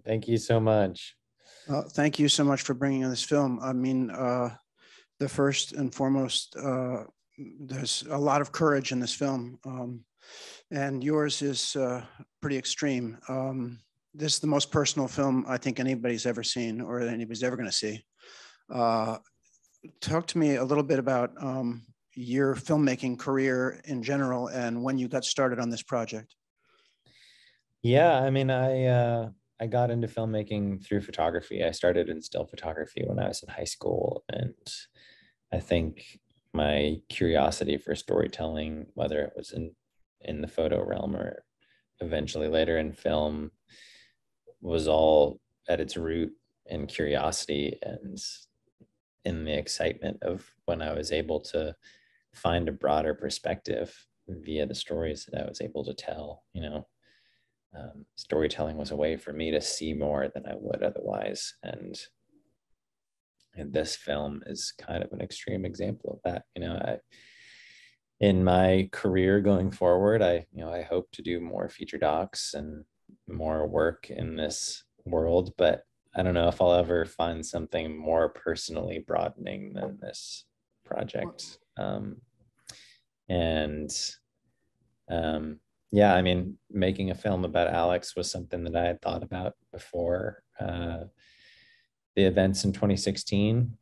Thank you so much. Thank you so much for bringing in this film. I mean, the first and foremost, there's a lot of courage in this film, and yours is pretty extreme. This is the most personal film I think anybody's ever seen or anybody's ever going to see. Talk to me a little bit about your filmmaking career in general and when you got started on this project. Yeah, I mean, I got into filmmaking through photography. I started in still photography when I was in high school, and I think my curiosity for storytelling, whether it was in the photo realm or eventually later in film, was all at its root in curiosity and in the excitement of when I was able to find a broader perspective via the stories that I was able to tell. Storytelling was a way for me to see more than I would otherwise. And this film is kind of an extreme example of that. In my career going forward, I hope to do more feature docs and more work in this world, but I don't know if I'll ever find something more personally broadening than this project. Yeah, I mean, making a film about Alex was something that I had thought about before the events in 2016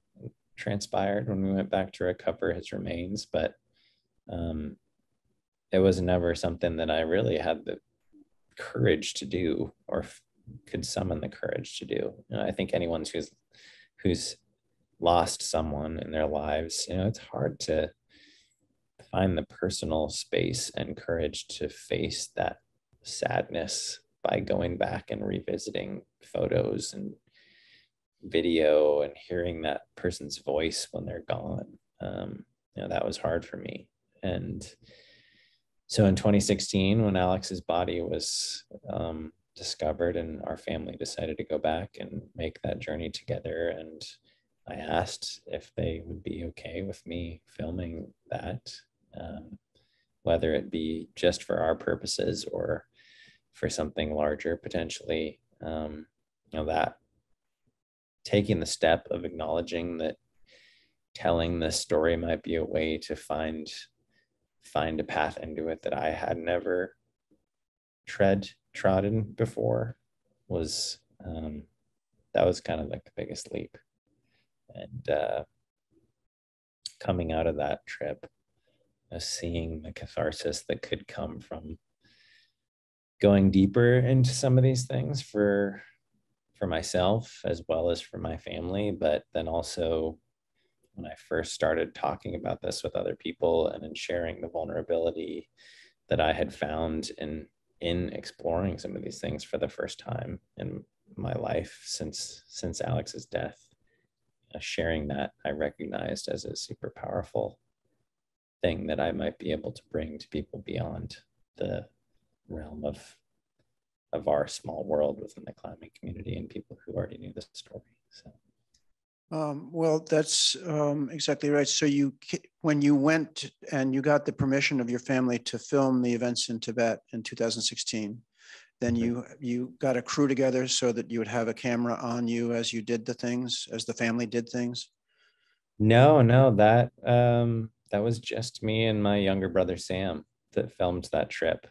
transpired when we went back to recover his remains, but it was never something that I really had the courage to do or could summon the courage to do. I think anyone who's lost someone in their lives, it's hard to find the personal space and courage to face that sadness by going back and revisiting photos and video and hearing that person's voice when they're gone. That was hard for me. And so in 2016, when Alex's body was discovered and our family decided to go back and make that journey together, and I asked if they would be okay with me filming that, whether it be just for our purposes or for something larger potentially. That taking the step of acknowledging that telling this story might be a way to find a path into it that I had never trodden before was that was kind of like the biggest leap. And coming out of that trip, seeing the catharsis that could come from going deeper into some of these things for myself as well as for my family, but then also when I first started talking about this with other people and in sharing the vulnerability that I had found in exploring some of these things for the first time in my life since Alex's death, sharing that I recognized as a super powerful thing that I might be able to bring to people beyond the realm of our small world within the climbing community and people who already knew the story. So. Well, that's exactly right. So when you went and you got the permission of your family to film the events in Tibet in 2016, then you got a crew together so that you would have a camera on you as you did the things, as the family did things? No, that was just me and my younger brother, Sam, that filmed that trip.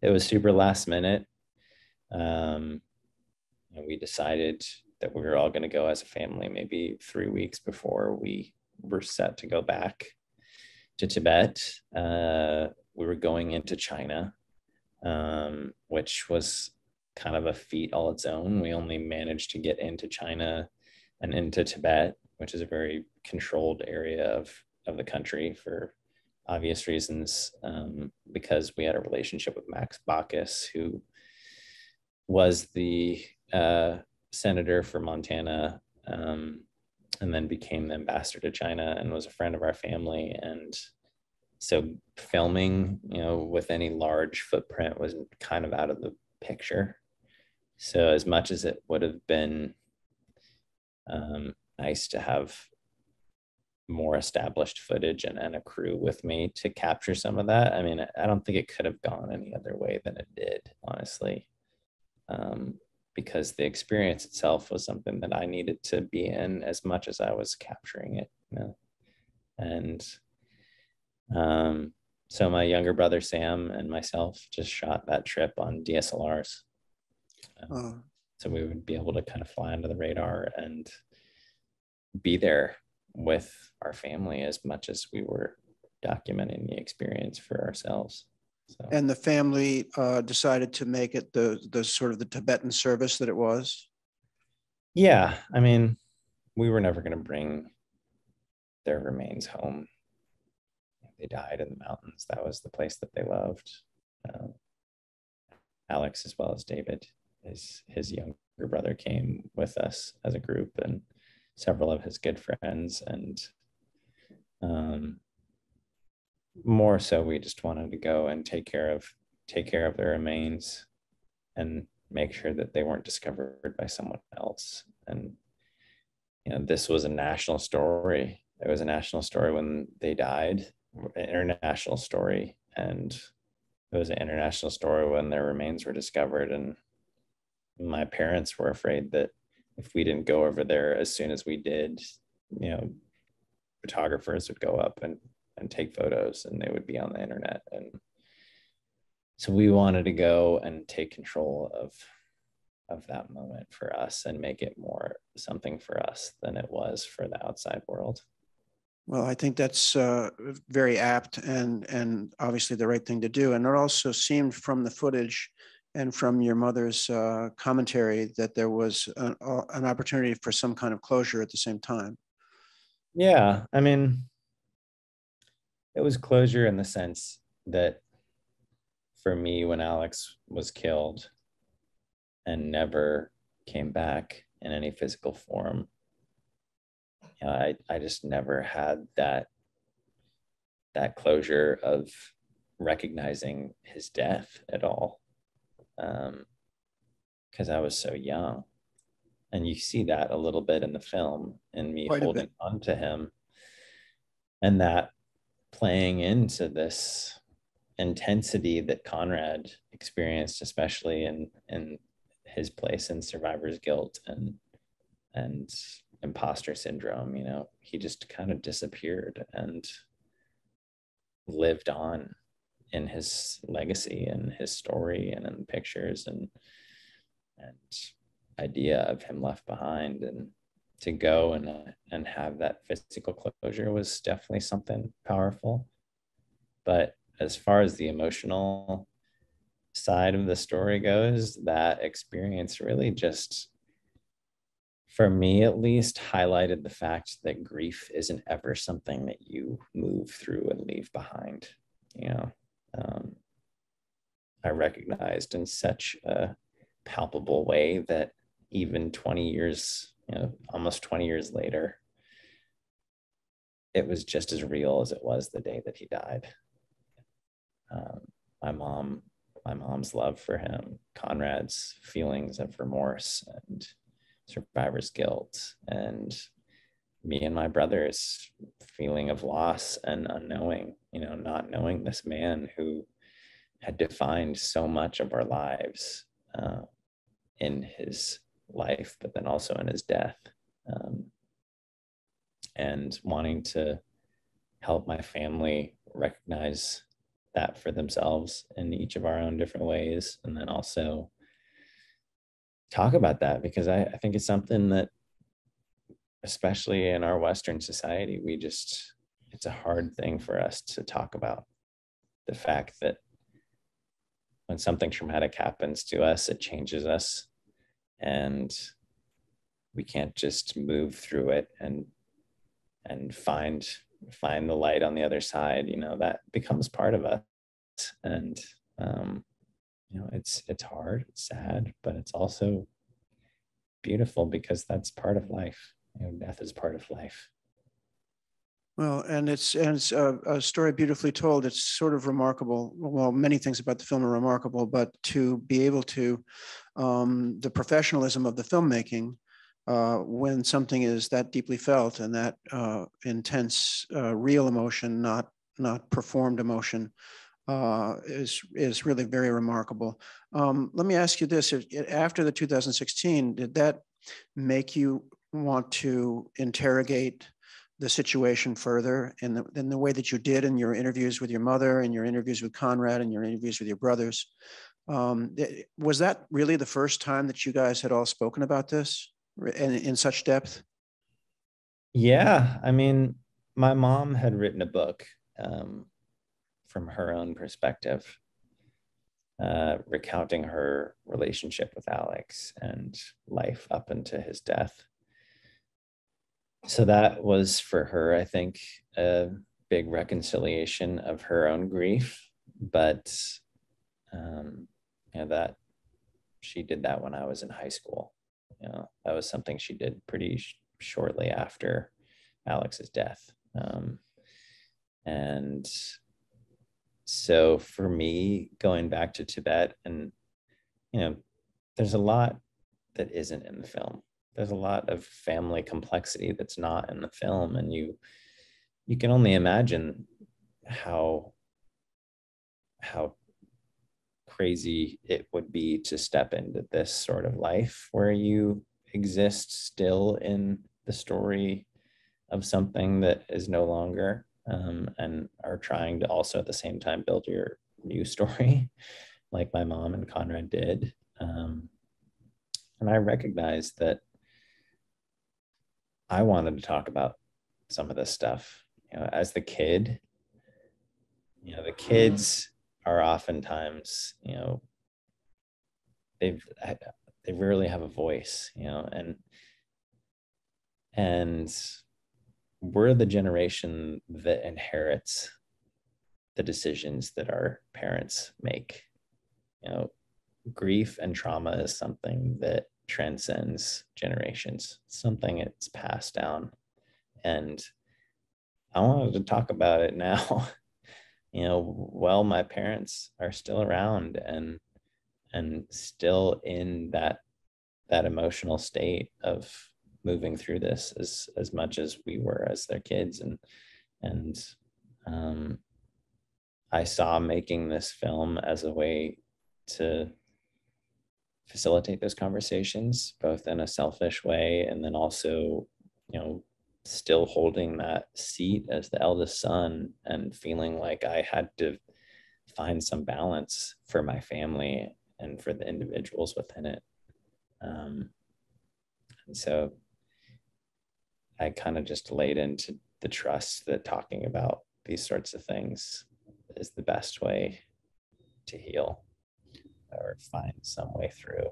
It was super last minute. And we decided that we were all going to go as a family maybe 3 weeks before we were set to go back to Tibet. We were going into China, which was kind of a feat all its own. We only managed to get into China and into Tibet, which is a very controlled area of the country for obvious reasons, because we had a relationship with Max Baucus, who was the senator for Montana, and then became the ambassador to China and was a friend of our family. And so filming, with any large footprint was kind of out of the picture. So as much as it would have been nice to have more established footage and a crew with me to capture some of that, I mean, I don't think it could have gone any other way than it did, honestly. because the experience itself was something that I needed to be in as much as I was capturing it, you know? And so my younger brother Sam and myself just shot that trip on DSLRs. So we would be able to kind of fly under the radar and be there with our family as much as we were documenting the experience for ourselves. So. And the family decided to make it the sort of the Tibetan service that it was? Yeah, I mean, we were never going to bring their remains home. They died in the mountains. That was the place that they loved. Alex, as well as David, his younger brother, came with us as a group, and several of his good friends. And more so, we just wanted to go and take care of their remains and make sure that they weren't discovered by someone else. And this was a national story. It was a national story when they died, an international story, and it was an international story when their remains were discovered. And my parents were afraid that if we didn't go over there as soon as we did, photographers would go up and take photos, and they would be on the internet. And so we wanted to go and take control of that moment for us and make it more something for us than it was for the outside world. Well, I think that's very apt and obviously the right thing to do. And it also seemed from the footage and from your mother's commentary that there was an opportunity for some kind of closure at the same time. Yeah, I mean, it was closure in the sense that for me, when Alex was killed and never came back in any physical form, I just never had that closure of recognizing his death at all, because I was so young. And you see that a little bit in the film, in me holding on to him, and that playing into this intensity that Conrad experienced, especially in his place in survivor's guilt and imposter syndrome. He just kind of disappeared and lived on in his legacy and his story and in pictures and idea of him left behind. And to go and have that physical closure was definitely something powerful. But as far as the emotional side of the story goes, that experience really just, for me at least, highlighted the fact that grief isn't ever something that you move through and leave behind. I recognized in such a palpable way that even 20 years, almost 20 years later, it was just as real as it was the day that he died. My mom's love for him, Conrad's feelings of remorse and survivor's guilt, and me and my brother's feeling of loss and unknowing, not knowing this man who had defined so much of our lives in his life, but then also in his death, and wanting to help my family recognize that for themselves in each of our own different ways, and then also talk about that, because I think it's something that, especially in our Western society, it's a hard thing for us to talk about. The fact that when something traumatic happens to us, it changes us, and we can't just move through it and find the light on the other side. That becomes part of us. And it's hard, it's sad, but it's also beautiful, because that's part of life. Death is part of life. Well, and it's a story beautifully told. It's sort of remarkable. Well, many things about the film are remarkable, but to be able to, the professionalism of the filmmaking, when something is that deeply felt and that intense, real emotion, not performed emotion, is really very remarkable. Let me ask you this: after the 2016, did that make you want to interrogate the situation further in the way that you did in your interviews with your mother and your interviews with Conrad and your interviews with your brothers? Was that really the first time that you guys had all spoken about this in such depth? Yeah, I mean, my mom had written a book from her own perspective, recounting her relationship with Alex and life up into his death. So that was for her, I think, a big reconciliation of her own grief. But that she did that when I was in high school. That was something she did pretty shortly after Alex's death. And so for me, going back to Tibet, and there's a lot that isn't in the film. There's a lot of family complexity that's not in the film, and you can only imagine how crazy it would be to step into this sort of life where you exist still in the story of something that is no longer, and are trying to also at the same time build your new story like my mom and Conrad did. And I recognized that I wanted to talk about some of this stuff. As the kid, the kids are oftentimes, they rarely have a voice, and we're the generation that inherits the decisions that our parents make. Grief and trauma is something that transcends generations, something it's passed down. And I wanted to talk about it now, while my parents are still around and still in that emotional state of moving through this as much as we were as their kids. And I saw making this film as a way to facilitate those conversations, both in a selfish way and then also, still holding that seat as the eldest son and feeling like I had to find some balance for my family and for the individuals within it. And so I kind of just laid into the trust that talking about these sorts of things is the best way to heal or find some way through.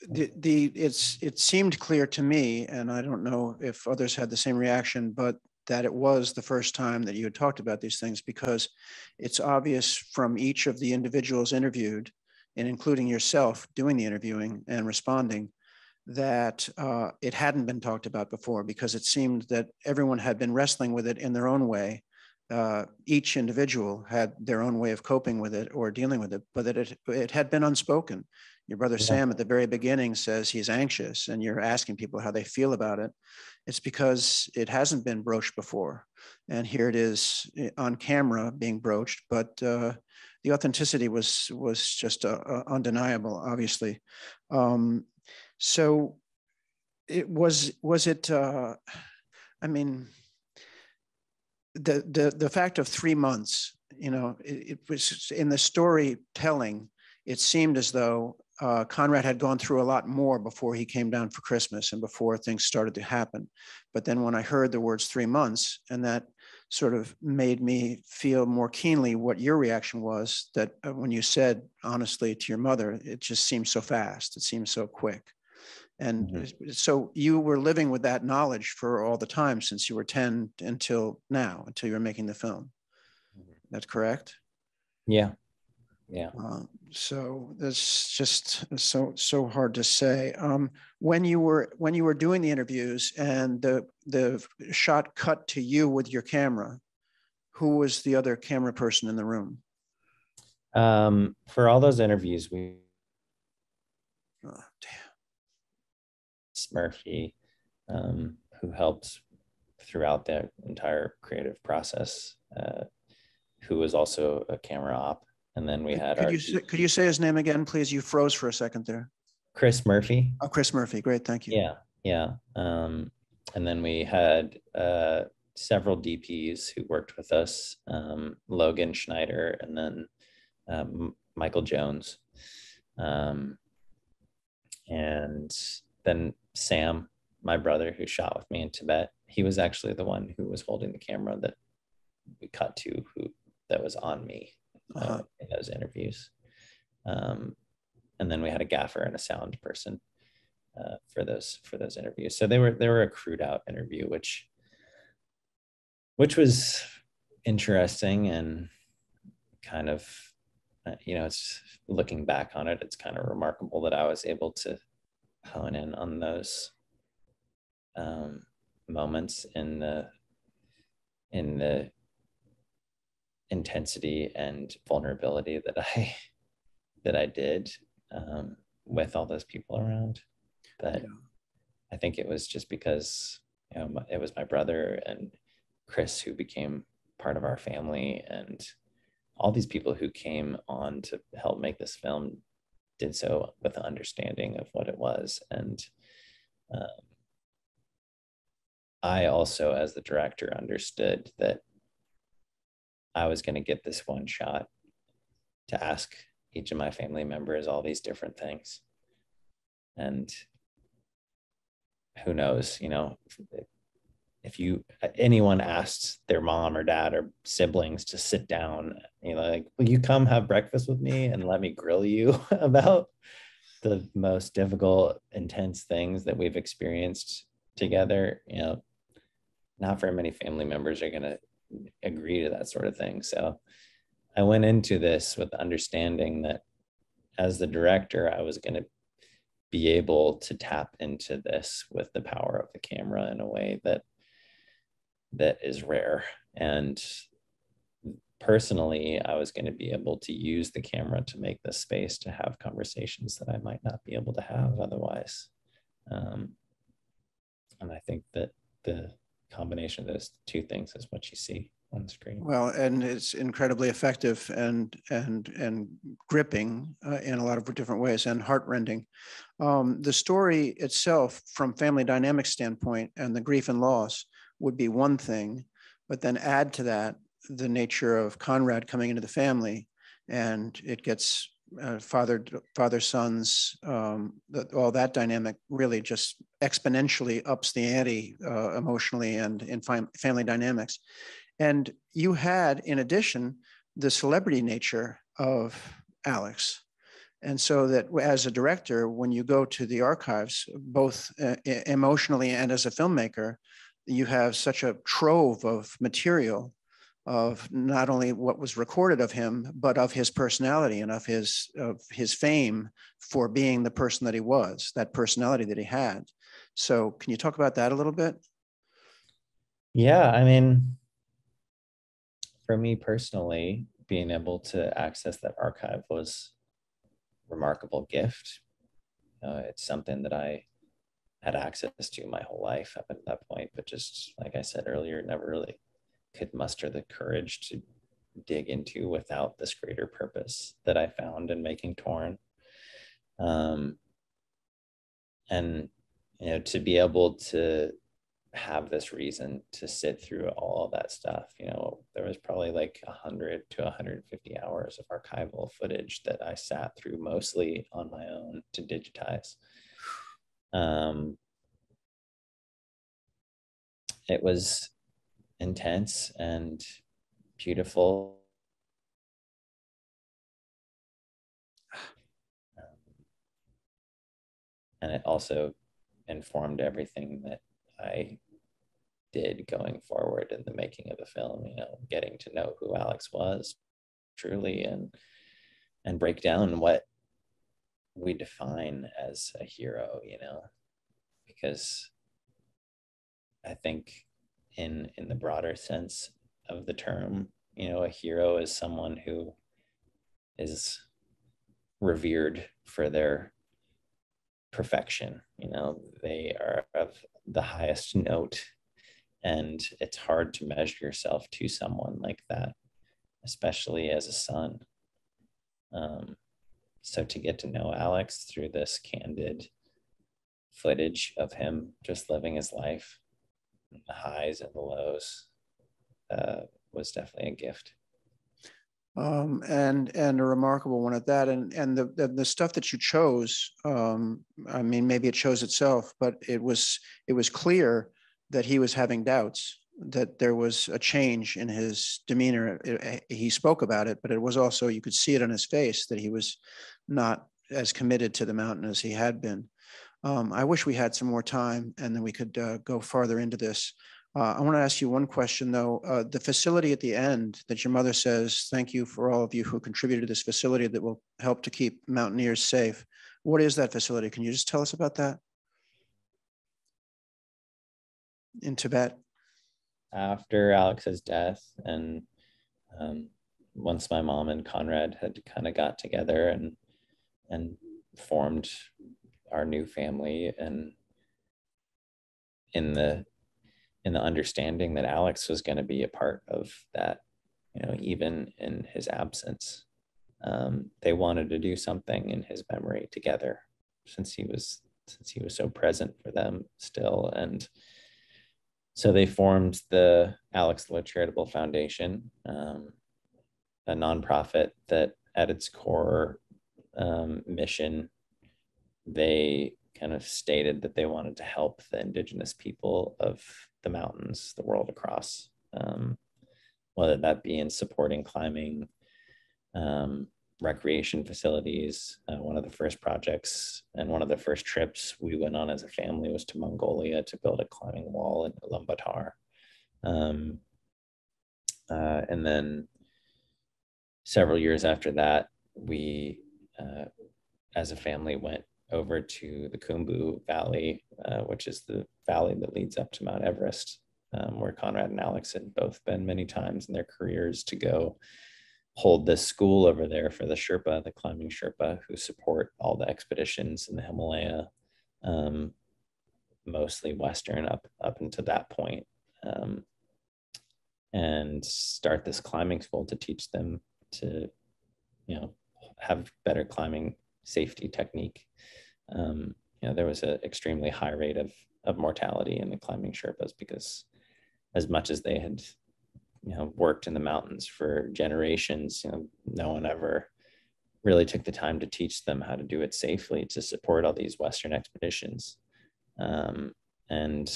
It seemed clear to me, and I don't know if others had the same reaction, but that it was the first time that you had talked about these things, because it's obvious from each of the individuals interviewed, and including yourself doing the interviewing and responding, that it hadn't been talked about before, because it seemed that everyone had been wrestling with it in their own way. Each individual had their own way of coping with it or dealing with it, but that it had been unspoken. Your brother Sam at the very beginning says he's anxious, and you're asking people how they feel about it. It's because it hasn't been broached before. And here it is on camera being broached, but the authenticity was just undeniable, obviously. So it was it, I mean, the fact of 3 months, it was in the storytelling, it seemed as though Conrad had gone through a lot more before he came down for Christmas and before things started to happen. But then when I heard the words 3 months, and that sort of made me feel more keenly what your reaction was, that when you said honestly to your mother, it just seems so fast, it seems so quick. And so you were living with that knowledge for all the time since you were 10 until now, until you were making the film. That's correct? Yeah. Yeah. So that's just so hard to say. When you were doing the interviews and the shot cut to you with your camera, who was the other camera person in the room? For all those interviews, Oh, damn. Murphy, who helped throughout the entire creative process. who was also a camera op. And then we had our Could you say his name again, please? You froze for a second there. Chris Murphy. Oh, Chris Murphy. Great. Thank you. Yeah. And then we had several DPs who worked with us, Logan Schneider, and then Michael Jones. And then Sam, my brother, who shot with me in Tibet, he was actually the one who was holding the camera that we cut to, that was on me in those interviews. And then we had a gaffer and a sound person for those interviews. So they were a crewed out interview, which was interesting, and kind of, it's, looking back on it, it's kind of remarkable that I was able to hone in on those moments in the intensity and vulnerability that I did with all those people around. But I think it was just because it was my brother and Chris who became part of our family, and all these people who came on to help make this film did so with an understanding of what it was. And I also, as the director, understood that I was going to get this one shot to ask each of my family members all these different things. And who knows, if anyone asked their mom or dad or siblings to sit down, like, will you come have breakfast with me and let me grill you about the most difficult, intense things that we've experienced together, not very many family members are going to agree to that sort of thing. So I went into this with the understanding that as the director, I was going to be able to tap into this with the power of the camera in a way that is rare. And personally, I was going to be able to use the camera to make this space to have conversations that I might not be able to have otherwise. And I think that the combination of those two things is what you see on the screen. Well, and it's incredibly effective and gripping in a lot of different ways, and heartrending. The story itself, from family dynamics standpoint and the grief and loss, would be one thing, but then add to that the nature of Conrad coming into the family, and it gets father sons, all that dynamic really just exponentially ups the ante emotionally and in family dynamics. And you had, in addition, the celebrity nature of Alex. And so that as a director, when you go to the archives, both emotionally and as a filmmaker, you have such a trove of material of not only what was recorded of him, but of his personality and of his fame for being the person that he was, that personality that he had. So can you talk about that a little bit? Yeah, I mean, for me personally, being able to access that archive was a remarkable gift. It's something that I had access to my whole life up at that point, but just like I said earlier, never really could muster the courage to dig into without this greater purpose that I found in making Torn. And to be able to have this reason to sit through all of that stuff, there was probably like 100 to 150 hours of archival footage that I sat through mostly on my own to digitize. It was intense and beautiful. And it also informed everything that I did going forward in the making of the film, getting to know who Alex was truly, and break down what we define as a hero, because I think in the broader sense of the term, a hero is someone who is revered for their perfection. They are of the highest note, and it's hard to measure yourself to someone like that. especially as a son. So to get to know Alex through this candid footage of him just living his life, the highs and the lows, was definitely a gift. And a remarkable one at that. And the stuff that you chose, I mean, maybe it shows itself, but it was clear that he was having doubts, that there was a change in his demeanor. He spoke about it, but it was also, you could see it on his face that he was not as committed to the mountain as he had been. I wish we had some more time and then we could go farther into this. I want to ask you one question, though. The facility at the end that your mother says, thank you for all of you who contributed to this facility that will help to keep mountaineers safe. What is that facility? Can you just tell us about that? In Tibet? After Alex's death, and once my mom and Conrad had kind of got together and formed our new family, and in the understanding that Alex was going to be a part of that, even in his absence, they wanted to do something in his memory together, since he was so present for them still. And so they formed the Alex Lowe Charitable Foundation, a nonprofit that at its core mission, they kind of stated that they wanted to help the indigenous people of the mountains the world across, whether that be in supporting climbing, recreation facilities. One of the first projects and one of the first trips we went on as a family was to Mongolia to build a climbing wall in Ulaanbaatar. And then several years after that, we, as a family, went over to the Khumbu Valley, which is the valley that leads up to Mount Everest, where Conrad and Alex had both been many times in their careers, to go hold this school over there for the Sherpa, the climbing Sherpa, who support all the expeditions in the Himalaya, mostly Western up until that point, and start this climbing school to teach them to, have better climbing safety technique. There was an extremely high rate of mortality in the climbing Sherpas, because as much as they had, worked in the mountains for generations, no one ever really took the time to teach them how to do it safely to support all these Western expeditions. And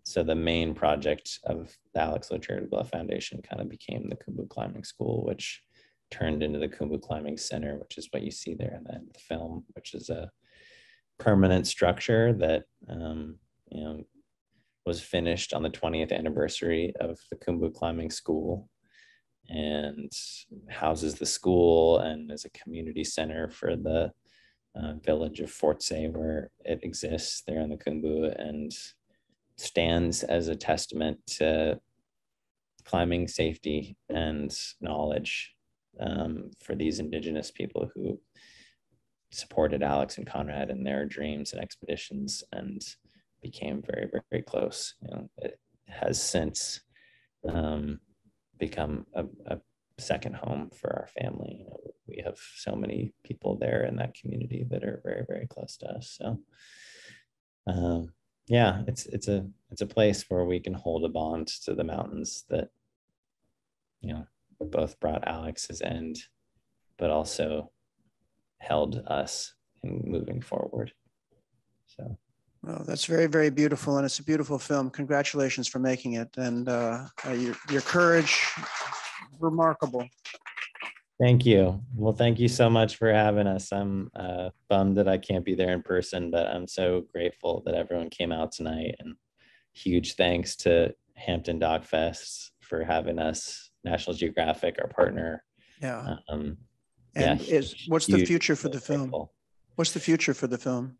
so the main project of the Alex Lowe Charitable Foundation kind of became the Khumbu Climbing School, which turned into the Khumbu Climbing Center, which is what you see there in the film, which is a permanent structure that was finished on the 20th anniversary of the Khumbu Climbing School, and houses the school and is a community center for the village of Fort Say, where it exists there in the Khumbu, and stands as a testament to climbing safety and knowledge for these indigenous people who supported Alex and Conrad in their dreams and expeditions, and became very, very close. It has since become a second home for our family. We have so many people there in that community that are very, very close to us. So yeah, it's a place where we can hold a bond to the mountains that, both brought Alex's end, but also held us in moving forward. So. Well, that's very, very beautiful, and it's a beautiful film. Congratulations for making it, and your courage, remarkable. Thank you. Well, thank you so much for having us. I'm bummed that I can't be there in person, but I'm so grateful that everyone came out tonight, and huge thanks to Hampton Doc Fest for having us, National Geographic, our partner. Yeah. And what's the future for the film? What's the future for the film?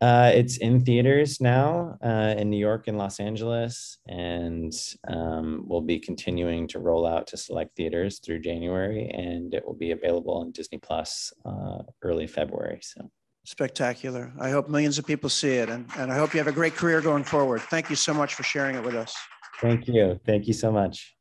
It's in theaters now in New York and Los Angeles, and we'll be continuing to roll out to select theaters through January, and it will be available on Disney Plus early February. So spectacular. I hope millions of people see it, and I hope you have a great career going forward. Thank you so much for sharing it with us. Thank you. Thank you so much.